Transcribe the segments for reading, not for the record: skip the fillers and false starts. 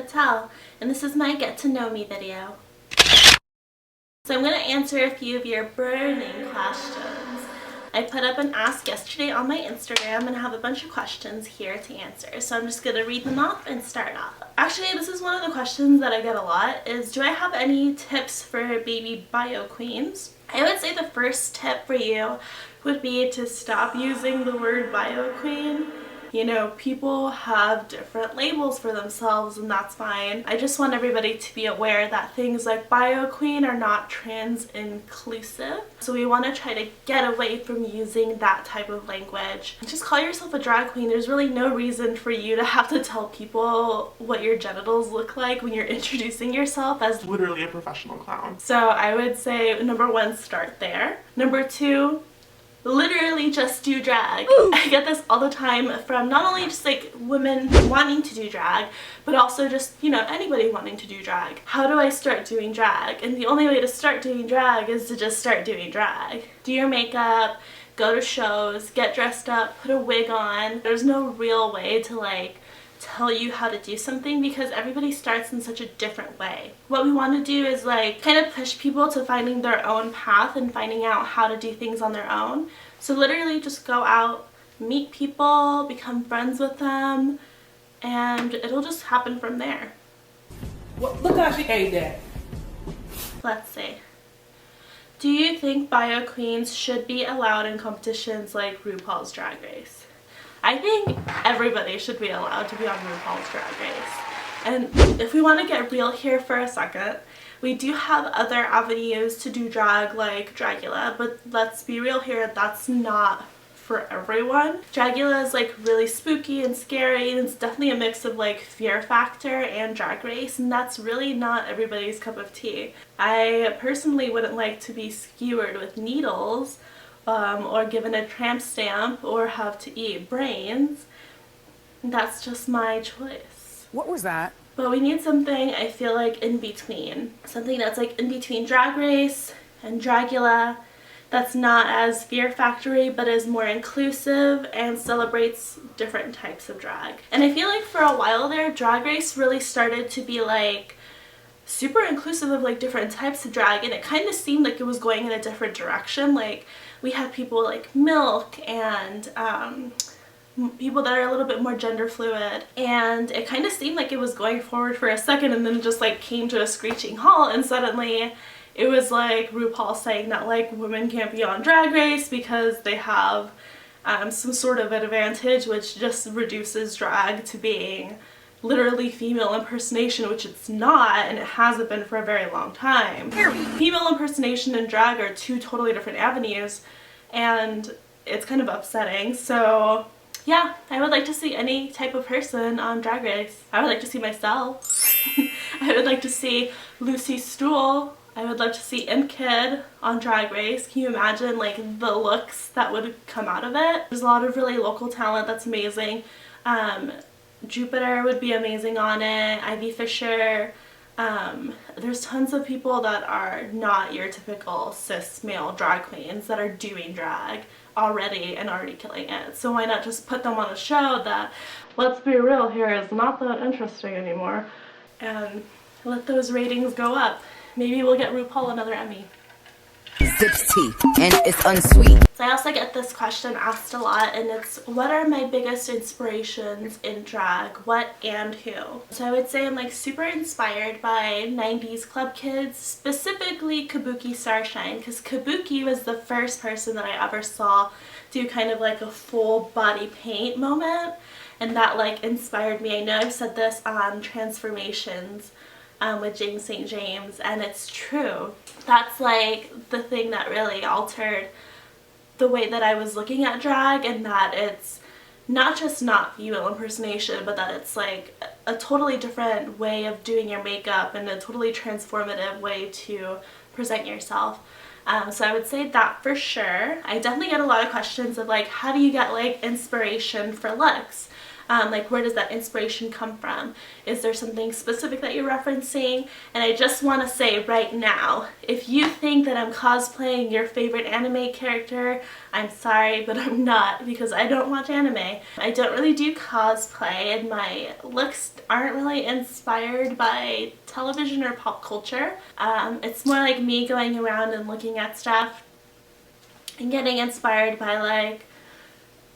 Patel, and this is my Get to Know Me video. So I'm going to answer a few of your burning questions. I put up an ask yesterday on my Instagram and I have a bunch of questions here to answer. So I'm just going to read them off and start off. Actually, this is one of the questions that I get a lot is, do I have any tips for baby bio queens? I would say the first tip for you would be to stop using the word bio queen. You know, people have different labels for themselves and that's fine. I just want everybody to be aware that things like bio queen are not trans inclusive. So we want to try to get away from using that type of language. Just call yourself a drag queen. There's really no reason for you to have to tell people what your genitals look like when you're introducing yourself as literally a professional clown. So I would say number one, start there. Number two, literally just do drag. I get this all the time from not only just like women wanting to do drag, but also just, you know, anybody wanting to do drag. How do I start doing drag? And the only way to start doing drag is to just start doing drag. Do your makeup, go to shows, get dressed up, put a wig on. There's no real way to like tell you how to do something because everybody starts in such a different way. What we want to do is like kind of push people to finding their own path and finding out how to do things on their own. So literally just go out, meet people, become friends with them, and it'll just happen from there. Well, look how she ate that. Let's see. Do you think bio queens should be allowed in competitions like RuPaul's Drag Race? I think everybody should be allowed to be on RuPaul's Drag Race. And if we want to get real here for a second, we do have other avenues to do drag like Dragula, but let's be real here, that's not for everyone. Dragula is like really spooky and scary, and it's definitely a mix of like Fear Factor and Drag Race, and that's really not everybody's cup of tea. I personally wouldn't like to be skewered with needles, or given a tramp stamp, or have to eat brains. That's just my choice. What was that? But we need something, I feel like, in between. Something that's like in between Drag Race and Dragula, that's not as Fear Factory but is more inclusive and celebrates different types of drag. And I feel like for a while there, Drag Race really started to be like super inclusive of like different types of drag, and it kind of seemed like it was going in a different direction. Like we had people like Milk and people that are a little bit more gender fluid, and it kind of seemed like it was going forward for a second and then just like came to a screeching halt, and suddenly it was like RuPaul saying that like women can't be on Drag Race because they have some sort of advantage, which just reduces drag to being literally female impersonation, which it's not, and it hasn't been for a very long time. Female impersonation and drag are two totally different avenues, and it's kind of upsetting. So yeah, I would like to see any type of person on Drag Race. I would like to see myself. I would like to see Lucy Stool. I would love to see Imkid on Drag Race. Can you imagine like the looks that would come out of it? There's a lot of really local talent that's amazing. Jupiter would be amazing on it, Ivy Fisher. There's tons of people that are not your typical cis male drag queens that are doing drag already and already killing it. So why not just put them on a show that, let's be real here, is not that interesting anymore, and let those ratings go up. Maybe we'll get RuPaul another Emmy. Sips tea, and it's unsweet. So I also get this question asked a lot, and it's, what are my biggest inspirations in drag? What and who? So I would say I'm like super inspired by 90s club kids, specifically Kabuki Starshine, because Kabuki was the first person that I ever saw do kind of like a full body paint moment, and that like inspired me. I know I've said this on Transformations with James St. James, and it's true. That's like the thing that really altered the way that I was looking at drag, and that it's not just not female impersonation, but that it's like a totally different way of doing your makeup and a totally transformative way to present yourself. So I would say that for sure. I definitely get a lot of questions of like, how do you get like inspiration for looks? Like, where does that inspiration come from? Is there something specific that you're referencing? And I just want to say right now, if you think that I'm cosplaying your favorite anime character, I'm sorry, but I'm not, because I don't watch anime. I don't really do cosplay, and my looks aren't really inspired by television or pop culture. It's more like me going around and looking at stuff and getting inspired by like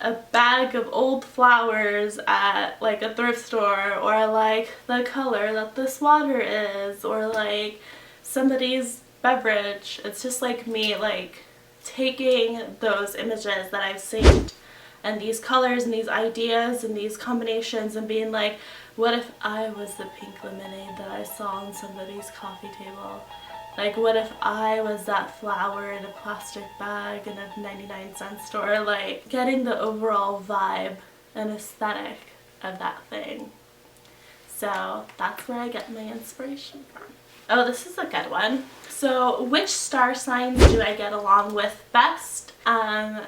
a bag of old flowers at like a thrift store, or like the color that this water is, or like somebody's beverage. It's just like me like taking those images that I've saved and these colors and these ideas and these combinations and being like, what if I was the pink lemonade that I saw on somebody's coffee table? Like, what if I was that flower in a plastic bag in a 99-cent store? Like, getting the overall vibe and aesthetic of that thing. So that's where I get my inspiration from. Oh, this is a good one. So, which star signs do I get along with best? I'm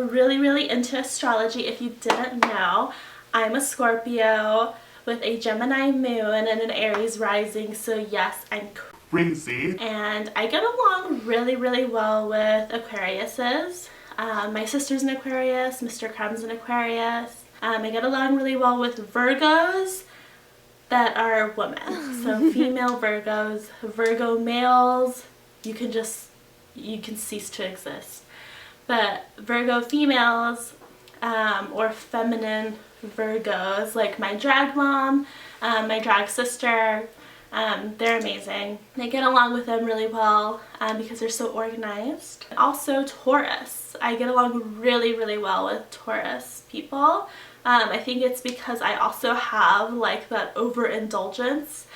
really into astrology. If you didn't know, I'm a Scorpio with a Gemini moon and an Aries rising. So yes, I'm crazy. And I get along really well with Aquariuses. My sister's an Aquarius, Mr. Krum's an Aquarius. I get along really well with Virgos that are women. So female Virgos. Virgo males, you can cease to exist. But Virgo females, or feminine Virgos, like my drag mom, my drag sister, they're amazing. I get along with them really well because they're so organized. Also Taurus. I get along really well with Taurus people. I think it's because I also have like that overindulgence.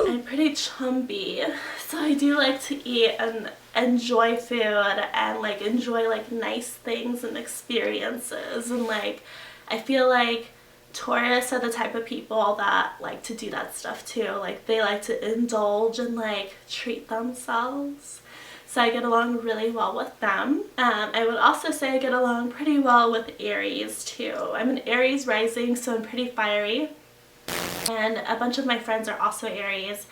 I'm pretty chumpy, so I do like to eat and enjoy food and like enjoy like nice things and experiences, and like I feel like Taurus are the type of people that like to do that stuff too. Like they like to indulge and like treat themselves. So I get along really well with them. I would also say I get along pretty well with Aries too. I'm an Aries rising, so I'm pretty fiery. And a bunch of my friends are also Aries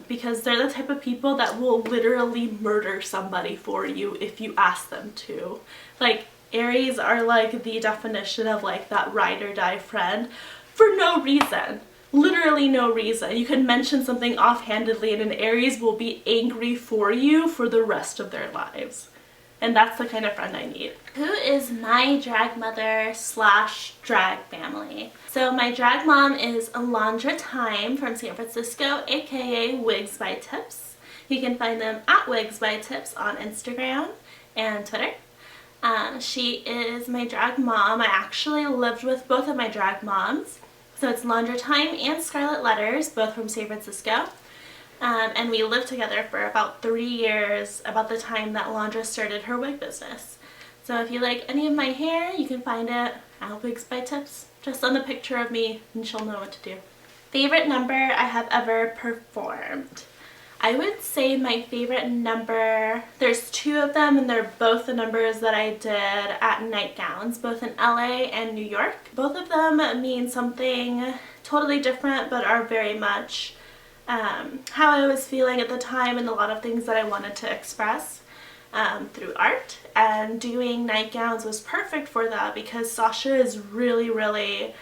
because they're the type of people that will literally murder somebody for you if you ask them to. Like, Aries are like the definition of like that ride or die friend for no reason. Literally no reason. You can mention something offhandedly and an Aries will be angry for you for the rest of their lives. And that's the kind of friend I need. Who is my drag mother / drag family? So my drag mom is Alondra Time from San Francisco, aka Wigs by Tips. You can find them at Wigs by Tips on Instagram and Twitter. She is my drag mom. I actually lived with both of my drag moms. So it's Alondra Time and Scarlet Letters, both from San Francisco. And we lived together for about 3 years, about the time that Alondra started her wig business. So if you like any of my hair, you can find it at Wigs by Tips. Just send a picture of me and she'll know what to do. Favorite number I have ever performed. I would say my favorite number, there's 2 of them and they're both the numbers that I did at Nightgowns, both in LA and New York. Both of them mean something totally different but are very much how I was feeling at the time and a lot of things that I wanted to express through art. And doing Nightgowns was perfect for that because Sasha is really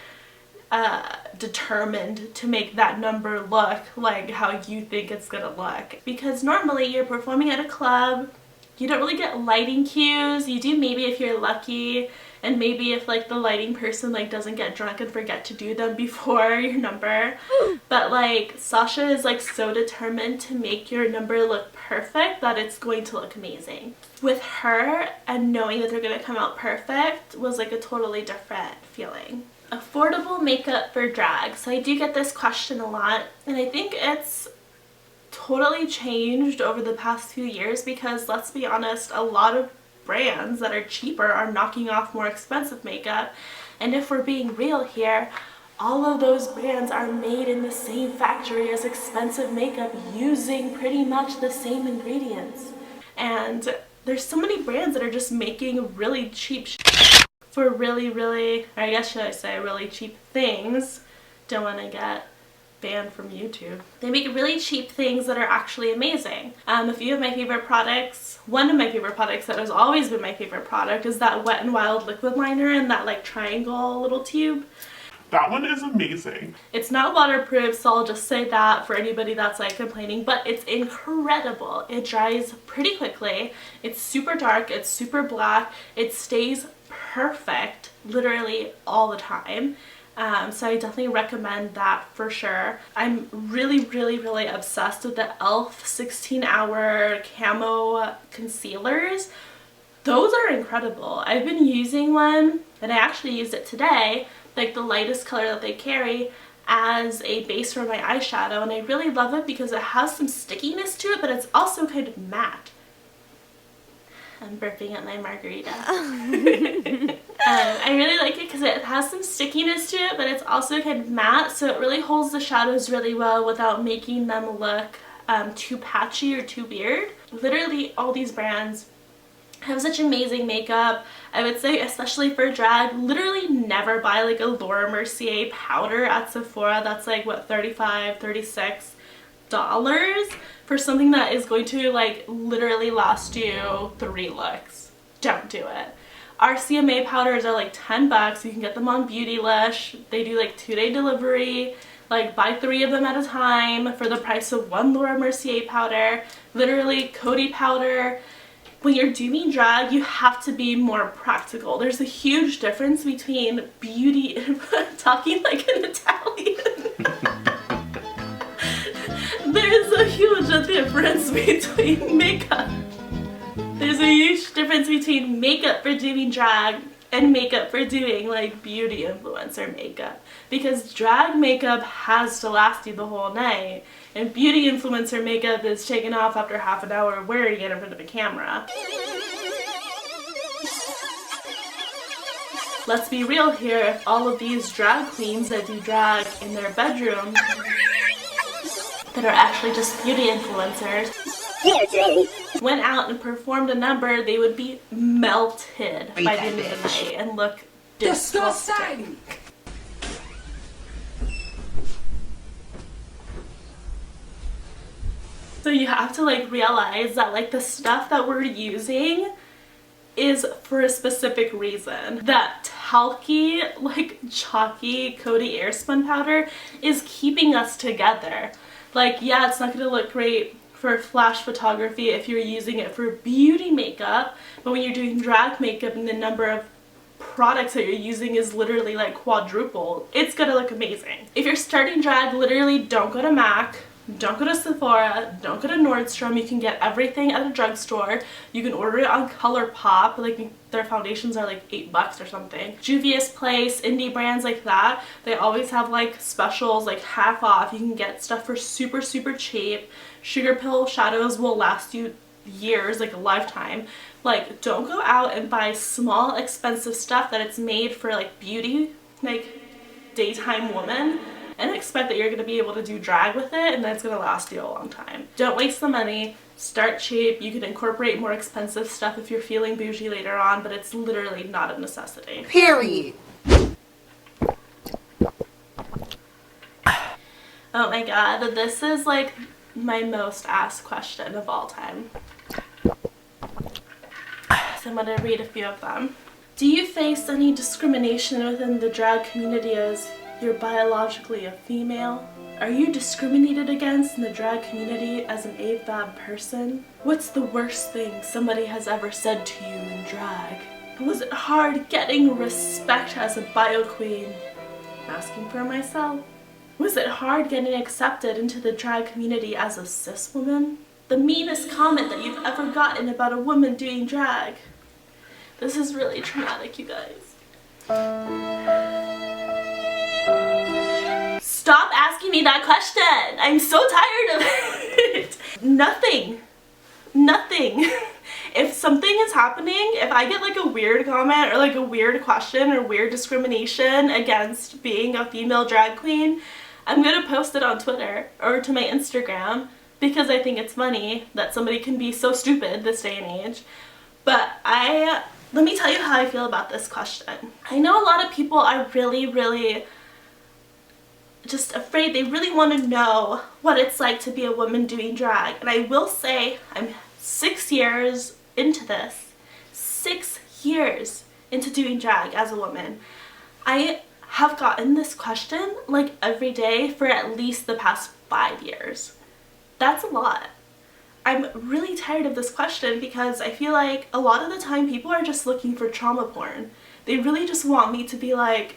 determined to make that number look like how you think it's gonna look. Because normally you're performing at a club, you don't really get lighting cues. You do maybe if you're lucky, and maybe if like the lighting person like doesn't get drunk and forget to do them before your number. But like Sasha is like so determined to make your number look perfect that it's going to look amazing. With her and knowing that they're gonna come out perfect was like a totally different feeling. Affordable makeup for drag. So I do get this question a lot, and I think it's totally changed over the past few years because, let's be honest, a lot of brands that are cheaper are knocking off more expensive makeup. And if we're being real here, all of those brands are made in the same factory as expensive makeup using pretty much the same ingredients. And there's so many brands that are just making really cheap for really, or I guess should I say really cheap things. Don't want to get banned from YouTube. They make really cheap things that are actually amazing. A few of my favorite products, one of my favorite products that has always been my favorite product is that Wet n Wild liquid liner in that like triangle little tube. That one is amazing. It's not waterproof, so I'll just say that for anybody that's like complaining, but it's incredible. It dries pretty quickly. It's super dark, it's super black, it stays perfect literally all the time. So I definitely recommend that for sure. I'm really obsessed with the e.l.f. 16-hour camo concealers. Those are incredible. I've been using one, and I actually used it today, like the lightest color that they carry, as a base for my eyeshadow, and I really love it because it has some stickiness to it, but it's also kind of matte. I'm burping at my margarita. I really like it because it has some stickiness to it, but it's also kind of matte, so it really holds the shadows really well without making them look too patchy or too weird. Literally all these brands have such amazing makeup. I would say especially for drag, literally never buy like a Laura Mercier powder at Sephora that's like what, $35, $36 for something that is going to like literally last you 3 looks. Don't do it. Our CMA powders are like 10 bucks. You can get them on Beautylish. They do like 2-day delivery. Like buy 3 of them at a time for the price of 1 Laura Mercier powder. Literally Coty powder. When you're doing drag, you have to be more practical. There's a huge difference between beauty and talking like an Italian. There's a huge difference between makeup. There's a huge difference between makeup for doing drag and makeup for doing like beauty influencer makeup. Because drag makeup has to last you the whole night, and beauty influencer makeup is taken off after half an hour of wearing it in front of a camera. Let's be real here, if all of these drag queens that do drag in their bedroom that are actually just beauty influencers went out and performed a number, they would be melted by the end of the night and look disgusting. So you have to like realize that like the stuff that we're using is for a specific reason. That talky, like chalky Coty Airspun powder is keeping us together. Like, yeah, it's not gonna look great for flash photography if you're using it for beauty makeup, but when you're doing drag makeup and the number of products that you're using is literally like quadruple, it's gonna look amazing. If you're starting drag, literally don't go to MAC, don't go to Sephora, don't go to Nordstrom. You can get everything at a drugstore. You can order it on ColourPop, like their foundations are like $8 or something. Juvia's Place, indie brands like that, they always have like specials, like half off. You can get stuff for super cheap. Sugar Pill shadows will last you years, like a lifetime. Like, don't go out and buy small expensive stuff that it's made for like beauty, like daytime woman, and expect that you're going to be able to do drag with it and that's going to last you a long time. Don't waste the money. Start cheap. You can incorporate more expensive stuff if you're feeling bougie later on, but it's literally not a necessity. Period. Oh my god, this is like my most asked question of all time. So I'm going to read a few of them. Do you face any discrimination within the drag community as you're biologically a female? Are you discriminated against in the drag community as an AFAB person? What's the worst thing somebody has ever said to you in drag? Was it hard getting respect as a bio queen? Asking for myself. Was it hard getting accepted into the drag community as a cis woman? The meanest comment that you've ever gotten about a woman doing drag? This is really traumatic, you guys. Stop asking me that question! I'm so tired of it! Nothing. If something is happening, if I get like a weird comment or like a weird question or weird discrimination against being a female drag queen, I'm gonna post it on Twitter or to my Instagram because I think it's funny that somebody can be so stupid this day and age. But I Let me tell you how I feel about this question. I know a lot of people are really just afraid. They really want to know what it's like to be a woman doing drag. And I will say, I'm 6 years into this. 6 years into doing drag as a woman. I have gotten this question like every day for at least the past 5 years. That's a lot. I'm really tired of this question because I feel like a lot of the time people are just looking for trauma porn. They really just want me to be like,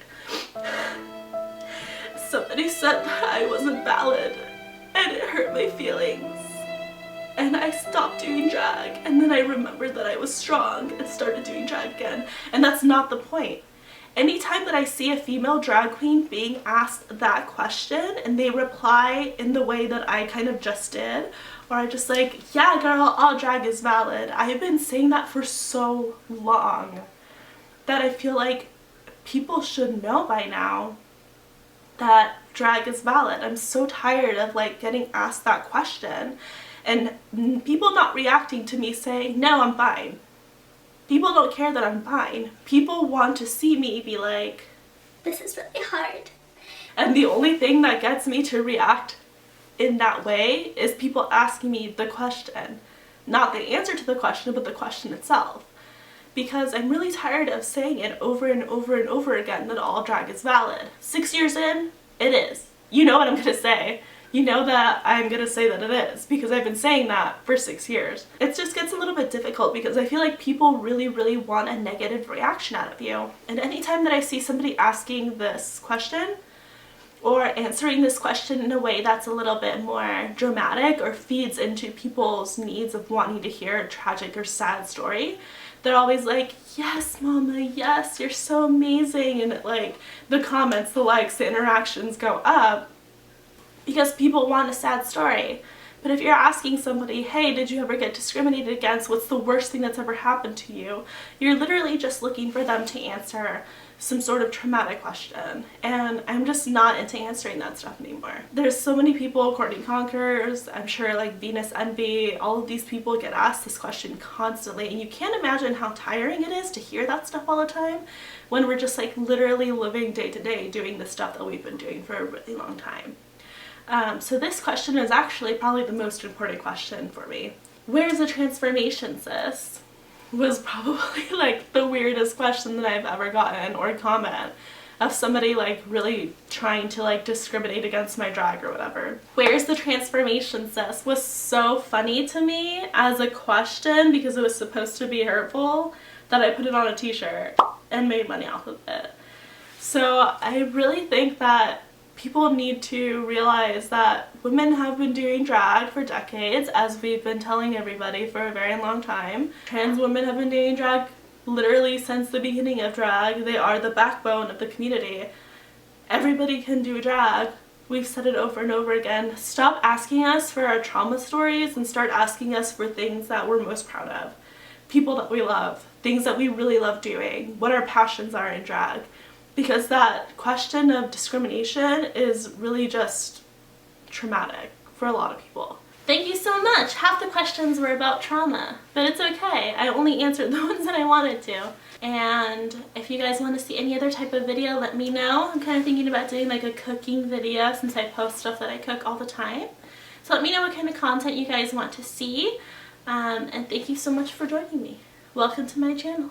somebody said that I wasn't valid and it hurt my feelings. And I stopped doing drag, and then I remembered that I was strong and started doing drag again. And that's not the point. Anytime that I see a female drag queen being asked that question and they reply in the way that I kind of just did, or I just like, yeah girl, all drag is valid. I have been saying that for so long that I feel like people should know by now that drag is valid. I'm so tired of like getting asked that question and people not reacting to me saying, no, I'm fine. People don't care that I'm fine. People want to see me be like, this is really hard. And the only thing that gets me to react in that way is people asking me the question. Not the answer to the question, but the question itself. Because I'm really tired of saying it over and over and over again that all drag is valid. 6 years in, it is. You know what I'm gonna say. You know that I'm gonna say that it is because I've been saying that for 6 years. It just gets a little bit difficult because I feel like people really want a negative reaction out of you. And anytime that I see somebody asking this question or answering this question in a way that's a little bit more dramatic or feeds into people's needs of wanting to hear a tragic or sad story, they're always like, yes mama, yes, you're so amazing, and like the comments, the likes, the interactions go up because people want a sad story. But if you're asking somebody, hey, did you ever get discriminated against? What's the worst thing that's ever happened to you? You're literally just looking for them to answer some sort of traumatic question. And I'm just not into answering that stuff anymore. There's so many people, Courtney Conquers, I'm sure like Venus Envy, all of these people get asked this question constantly. And you can't imagine how tiring it is to hear that stuff all the time when we're just like literally living day to day doing the stuff that we've been doing for a really long time. So this question is actually probably the most important question for me. Where's the transformation, sis? Was probably like the weirdest question that I've ever gotten, or comment of somebody like really trying to like discriminate against my drag or whatever. Where's the transformation, sis? Was so funny to me as a question because it was supposed to be hurtful that I put it on a t-shirt and made money off of it. So I really think that people need to realize that women have been doing drag for decades, as we've been telling everybody for a very long time. Trans women have been doing drag literally since the beginning of drag. They are the backbone of the community. Everybody can do drag. We've said it over and over again. Stop asking us for our trauma stories and start asking us for things that we're most proud of. People that we love. Things that we really love doing. What our passions are in drag. Because that question of discrimination is really just traumatic for a lot of people. Thank you so much. Half the questions were about trauma, but it's okay. I only answered the ones that I wanted to. And if you guys want to see any other type of video, let me know. I'm kind of thinking about doing like a cooking video since I post stuff that I cook all the time. So let me know what kind of content you guys want to see. And thank you so much for joining me. Welcome to my channel.